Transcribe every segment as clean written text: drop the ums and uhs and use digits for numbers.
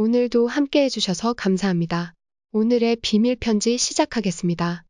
오늘도 함께 해주셔서 감사합니다. 오늘의 비밀 편지 시작하겠습니다.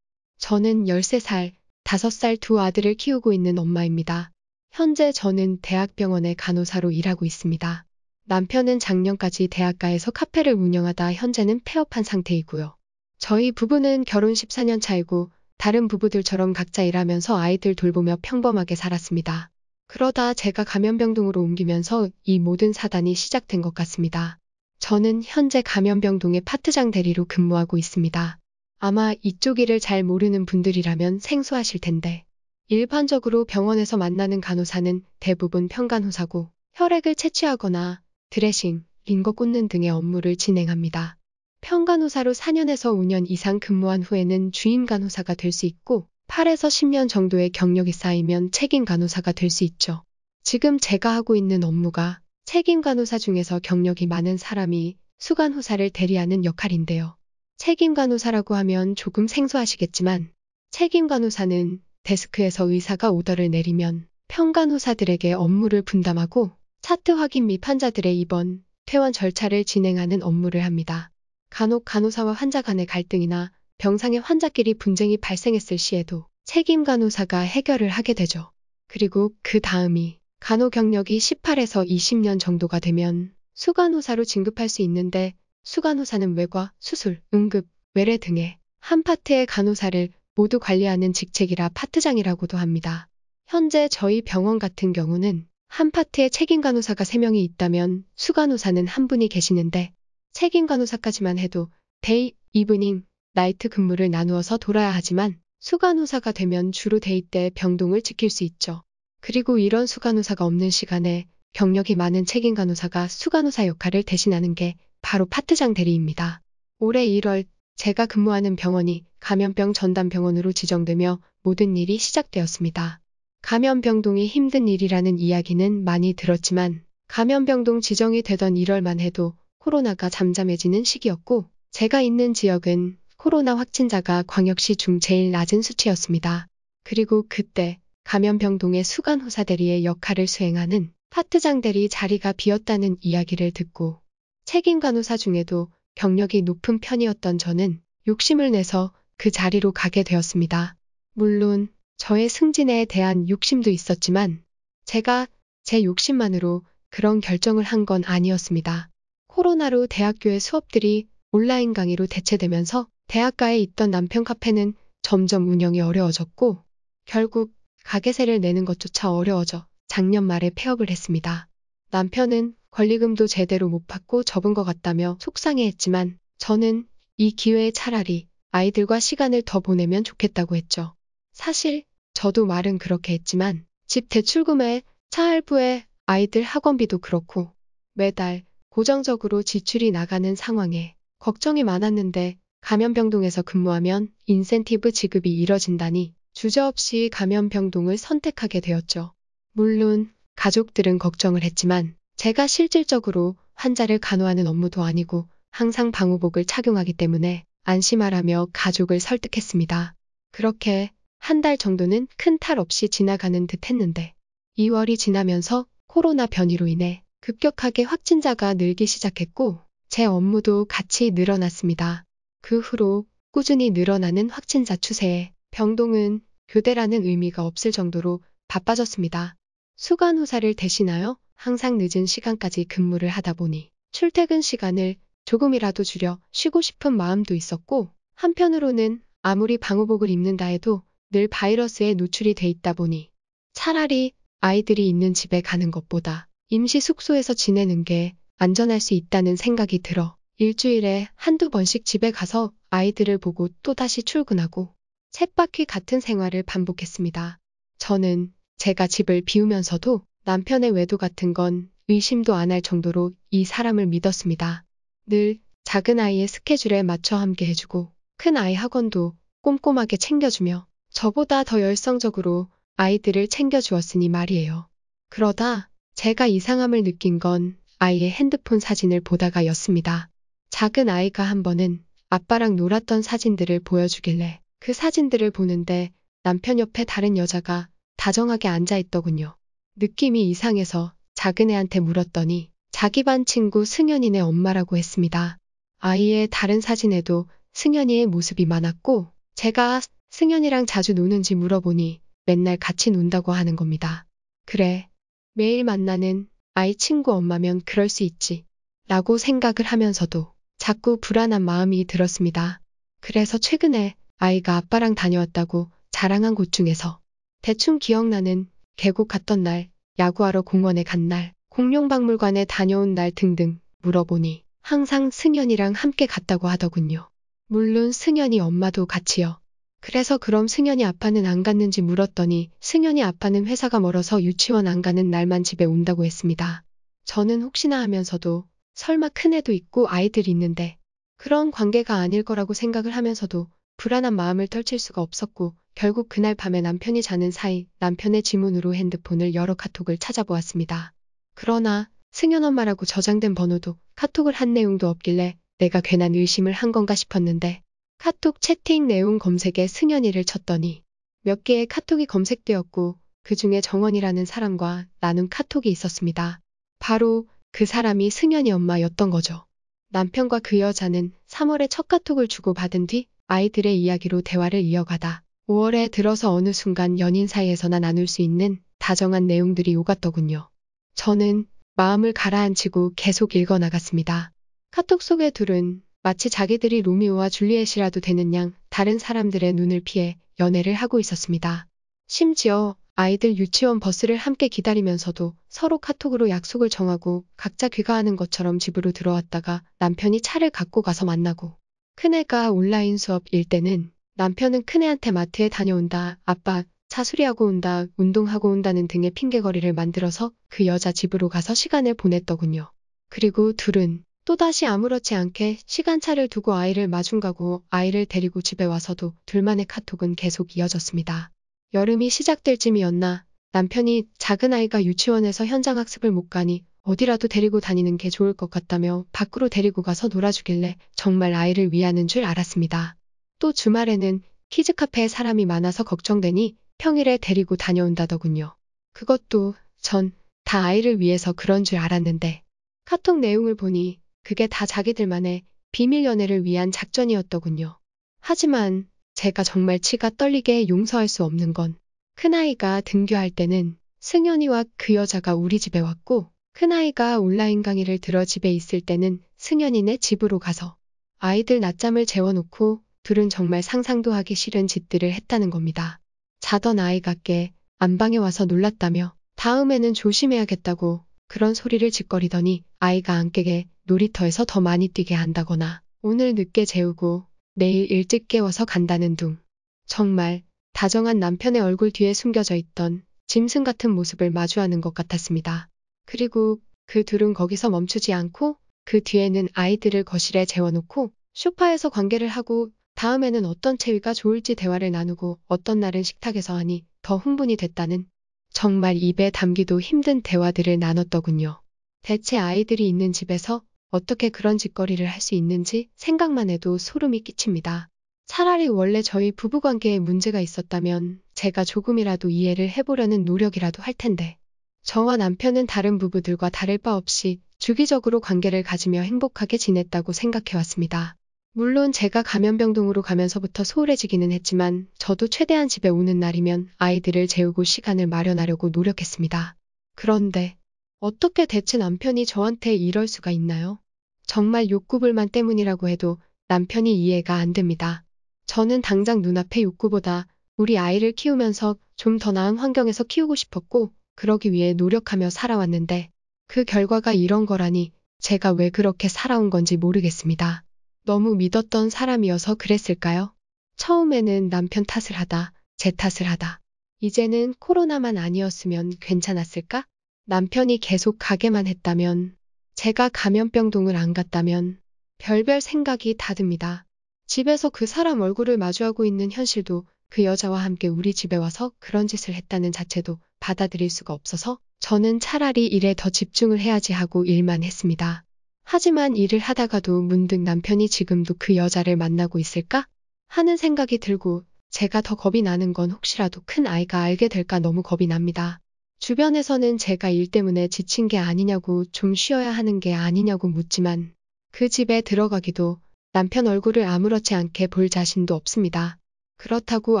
저는 13살, 5살 두 아들을 키우고 있는 엄마입니다. 현재 저는 대학병원의 간호사로 일하고 있습니다. 남편은 작년까지 대학가에서 카페를 운영하다 현재는 폐업한 상태이고요. 저희 부부는 결혼 14년 차이고 다른 부부들처럼 각자 일하면서 아이들 돌보며 평범하게 살았습니다. 그러다 제가 감염병동으로 옮기면서 이 모든 사단이 시작된 것 같습니다. 저는 현재 감염병동의 파트장 대리로 근무하고 있습니다. 아마 이쪽 일을 잘 모르는 분들이라면 생소하실 텐데, 일반적으로 병원에서 만나는 간호사는 대부분 평간호사고 혈액을 채취하거나 드레싱, 링거 꽂는 등의 업무를 진행합니다. 평간호사로 4년에서 5년 이상 근무한 후에는 주임 간호사가 될 수 있고 8에서 10년 정도의 경력이 쌓이면 책임 간호사가 될 수 있죠. 지금 제가 하고 있는 업무가 책임 간호사 중에서 경력이 많은 사람이 수간호사를 대리하는 역할인데요. 책임 간호사라고 하면 조금 생소하시겠지만 책임 간호사는 데스크에서 의사가 오더를 내리면 평간호사들에게 업무를 분담하고 차트 확인 및 환자들의 입원, 퇴원 절차를 진행하는 업무를 합니다. 간혹 간호사와 환자 간의 갈등이나 병상의 환자끼리 분쟁이 발생했을 시에도 책임 간호사가 해결을 하게 되죠. 그리고 그 다음이 간호 경력이 18에서 20년 정도가 되면 수간호사로 진급할 수 있는데 수간호사는 외과, 수술, 응급, 외래 등의 한 파트의 간호사를 모두 관리하는 직책이라 파트장이라고도 합니다. 현재 저희 병원 같은 경우는 한 파트에 책임 간호사가 3명이 있다면 수간호사는 한 분이 계시는데 책임 간호사까지만 해도 데이, 이브닝, 나이트 근무를 나누어서 돌아야 하지만 수간호사가 되면 주로 데이 때 병동을 지킬 수 있죠. 그리고 이런 수간호사가 없는 시간에 경력이 많은 책임 간호사가 수간호사 역할을 대신하는 게 바로 파트장 대리입니다. 올해 1월 제가 근무하는 병원이 감염병 전담병원으로 지정되며 모든 일이 시작되었습니다. 감염병동이 힘든 일이라는 이야기는 많이 들었지만 감염병동 지정이 되던 1월만 해도 코로나가 잠잠해지는 시기였고 제가 있는 지역은 코로나 확진자가 광역시 중 제일 낮은 수치였습니다. 그리고 그때 감염병동의 수간호사 대리의 역할을 수행하는 파트장 대리 자리가 비었다는 이야기를 듣고 책임 간호사 중에도 경력이 높은 편이었던 저는 욕심을 내서 그 자리로 가게 되었습니다. 물론 저의 승진에 대한 욕심도 있었지만 제가 제 욕심만으로 그런 결정을 한 건 아니었습니다. 코로나로 대학교의 수업들이 온라인 강의로 대체되면서 대학가에 있던 남편 카페는 점점 운영이 어려워졌고 결국 가게세를 내는 것조차 어려워져 작년 말에 폐업을 했습니다. 남편은 권리금도 제대로 못 받고 접은 것 같다며 속상해했지만 저는 이 기회에 차라리 아이들과 시간을 더 보내면 좋겠다고 했죠. 사실 저도 말은 그렇게 했지만 집 대출금에 차 할부에 아이들 학원비도 그렇고 매달 고정적으로 지출이 나가는 상황에 걱정이 많았는데 감염병동에서 근무하면 인센티브 지급이 이뤄진다니 주저없이 감염병동을 선택하게 되었죠. 물론 가족들은 걱정을 했지만 제가 실질적으로 환자를 간호하는 업무도 아니고 항상 방호복을 착용하기 때문에 안심하라며 가족을 설득했습니다. 그렇게 한 달 정도는 큰 탈 없이 지나가는 듯 했는데 2월이 지나면서 코로나 변이로 인해 급격하게 확진자가 늘기 시작했고 제 업무도 같이 늘어났습니다. 그 후로 꾸준히 늘어나는 확진자 추세에 병동은 교대라는 의미가 없을 정도로 바빠졌습니다. 수간호사를 대신하여 항상 늦은 시간까지 근무를 하다 보니 출퇴근 시간을 조금이라도 줄여 쉬고 싶은 마음도 있었고 한편으로는 아무리 방호복을 입는다 해도 늘 바이러스에 노출이 돼 있다 보니 차라리 아이들이 있는 집에 가는 것보다 임시 숙소에서 지내는 게 안전할 수 있다는 생각이 들어 일주일에 한두 번씩 집에 가서 아이들을 보고 또다시 출근하고 쳇바퀴 같은 생활을 반복했습니다. 저는 제가 집을 비우면서도 남편의 외도 같은 건 의심도 안 할 정도로 이 사람을 믿었습니다. 늘 작은 아이의 스케줄에 맞춰 함께 해주고 큰 아이 학원도 꼼꼼하게 챙겨주며 저보다 더 열성적으로 아이들을 챙겨주었으니 말이에요. 그러다 제가 이상함을 느낀 건 아이의 핸드폰 사진을 보다가였습니다. 작은 아이가 한 번은 아빠랑 놀았던 사진들을 보여주길래 그 사진들을 보는데 남편 옆에 다른 여자가 다정하게 앉아있더군요. 느낌이 이상해서 작은 애한테 물었더니 자기 반 친구 승현이네 엄마라고 했습니다. 아이의 다른 사진에도 승현이의 모습이 많았고 제가 승현이랑 자주 노는지 물어보니 맨날 같이 논다고 하는 겁니다. 그래, 매일 만나는 아이 친구 엄마면 그럴 수 있지 라고 생각을 하면서도 자꾸 불안한 마음이 들었습니다. 그래서 최근에 아이가 아빠랑 다녀왔다고 자랑한 곳 중에서 대충 기억나는 계곡 갔던 날, 야구하러 공원에 간 날, 공룡박물관에 다녀온 날 등등 물어보니 항상 승현이랑 함께 갔다고 하더군요. 물론 승현이 엄마도 같이요. 그래서 그럼 승현이 아빠는 안 갔는지 물었더니 승현이 아빠는 회사가 멀어서 유치원 안 가는 날만 집에 온다고 했습니다. 저는 혹시나 하면서도 설마 큰애도 있고 아이들이 있는데 그런 관계가 아닐 거라고 생각을 하면서도 불안한 마음을 떨칠 수가 없었고 결국 그날 밤에 남편이 자는 사이 남편의 지문으로 핸드폰을 열어 카톡을 찾아보았습니다. 그러나 승현 엄마라고 저장된 번호도 카톡을 한 내용도 없길래 내가 괜한 의심을 한 건가 싶었는데 카톡 채팅 내용 검색에 승현이를 쳤더니 몇 개의 카톡이 검색되었고 그중에 정원이라는 사람과 나눈 카톡이 있었습니다. 바로 그 사람이 승현이 엄마였던 거죠. 남편과 그 여자는 3월에 첫 카톡을 주고받은 뒤 아이들의 이야기로 대화를 이어가다 5월에 들어서 어느 순간 연인 사이에서나 나눌 수 있는 다정한 내용들이 오갔더군요. 저는 마음을 가라앉히고 계속 읽어나갔습니다. 카톡 속의 둘은 마치 자기들이 로미오와 줄리엣이라도 되는 양 다른 사람들의 눈을 피해 연애를 하고 있었습니다. 심지어 아이들 유치원 버스를 함께 기다리면서도 서로 카톡으로 약속을 정하고 각자 귀가하는 것처럼 집으로 들어왔다가 남편이 차를 갖고 가서 만나고 큰애가 온라인 수업일 때는 남편은 큰애한테 마트에 다녀온다, 아빠 차 수리하고 온다, 운동하고 온다는 등의 핑계거리를 만들어서 그 여자 집으로 가서 시간을 보냈더군요. 그리고 둘은 또다시 아무렇지 않게 시간차를 두고 아이를 마중 가고 아이를 데리고 집에 와서도 둘만의 카톡은 계속 이어졌습니다. 여름이 시작될 쯤이었나 남편이 작은 아이가 유치원에서 현장 학습을 못 가니 어디라도 데리고 다니는 게 좋을 것 같다며 밖으로 데리고 가서 놀아주길래 정말 아이를 위하는 줄 알았습니다. 또 주말에는 키즈 카페에 사람이 많아서 걱정되니 평일에 데리고 다녀온다더군요. 그것도 전 다 아이를 위해서 그런 줄 알았는데 카톡 내용을 보니 그게 다 자기들만의 비밀 연애를 위한 작전이었더군요. 하지만 제가 정말 치가 떨리게 용서할 수 없는 건 큰아이가 등교할 때는 승현이와 그 여자가 우리 집에 왔고 큰아이가 온라인 강의를 들어 집에 있을 때는 승현이네 집으로 가서 아이들 낮잠을 재워놓고 둘은 정말 상상도 하기 싫은 짓들을 했다는 겁니다. 자던 아이가 깨 안방에 와서 놀랐다며 다음에는 조심해야겠다고 그런 소리를 짓거리더니 아이가 안 깨게 놀이터에서 더 많이 뛰게 한다거나 오늘 늦게 재우고 내일 일찍 깨워서 간다는 둥. 정말 다정한 남편의 얼굴 뒤에 숨겨져 있던 짐승 같은 모습을 마주하는 것 같았습니다. 그리고 그 둘은 거기서 멈추지 않고 그 뒤에는 아이들을 거실에 재워놓고 소파에서 관계를 하고 다음에는 어떤 체위가 좋을지 대화를 나누고 어떤 날은 식탁에서 하니 더 흥분이 됐다는 정말 입에 담기도 힘든 대화들을 나눴더군요. 대체 아이들이 있는 집에서 어떻게 그런 짓거리를 할 수 있는지 생각만 해도 소름이 끼칩니다. 차라리 원래 저희 부부관계에 문제가 있었다면 제가 조금이라도 이해를 해보려는 노력이라도 할 텐데 저와 남편은 다른 부부들과 다를 바 없이 주기적으로 관계를 가지며 행복하게 지냈다고 생각해왔습니다. 물론 제가 감염병동으로 가면서부터 소홀해지기는 했지만 저도 최대한 집에 오는 날이면 아이들을 재우고 시간을 마련하려고 노력했습니다. 그런데 어떻게 대체 남편이 저한테 이럴 수가 있나요? 정말 욕구불만 때문이라고 해도 남편이 이해가 안 됩니다. 저는 당장 눈앞의 욕구보다 우리 아이를 키우면서 좀 더 나은 환경에서 키우고 싶었고 그러기 위해 노력하며 살아왔는데 그 결과가 이런 거라니 제가 왜 그렇게 살아온 건지 모르겠습니다. 너무 믿었던 사람이어서 그랬을까요? 처음에는 남편 탓을 하다, 제 탓을 하다. 이제는 코로나만 아니었으면 괜찮았을까? 남편이 계속 가게만 했다면, 제가 감염병동을 안 갔다면, 별별 생각이 다 듭니다. 집에서 그 사람 얼굴을 마주하고 있는 현실도 그 여자와 함께 우리 집에 와서 그런 짓을 했다는 자체도 받아들일 수가 없어서 저는 차라리 일에 더 집중을 해야지 하고 일만 했습니다. 하지만 일을 하다가도 문득 남편이 지금도 그 여자를 만나고 있을까? 하는 생각이 들고 제가 더 겁이 나는 건 혹시라도 큰 아이가 알게 될까 너무 겁이 납니다. 주변에서는 제가 일 때문에 지친 게 아니냐고, 좀 쉬어야 하는 게 아니냐고 묻지만 그 집에 들어가기도 남편 얼굴을 아무렇지 않게 볼 자신도 없습니다. 그렇다고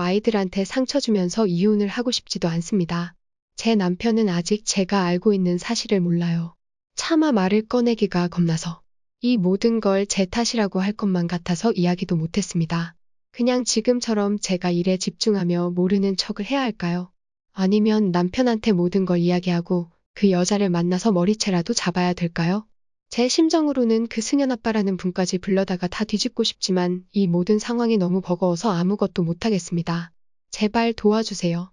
아이들한테 상처 주면서 이혼을 하고 싶지도 않습니다. 제 남편은 아직 제가 알고 있는 사실을 몰라요. 차마 말을 꺼내기가 겁나서 이 모든 걸 제 탓이라고 할 것만 같아서 이야기도 못했습니다. 그냥 지금처럼 제가 일에 집중하며 모르는 척을 해야 할까요? 아니면 남편한테 모든 걸 이야기하고 그 여자를 만나서 머리채라도 잡아야 될까요? 제 심정으로는 그 승현 아빠라는 분까지 불러다가 다 뒤집고 싶지만 이 모든 상황이 너무 버거워서 아무것도 못하겠습니다. 제발 도와주세요.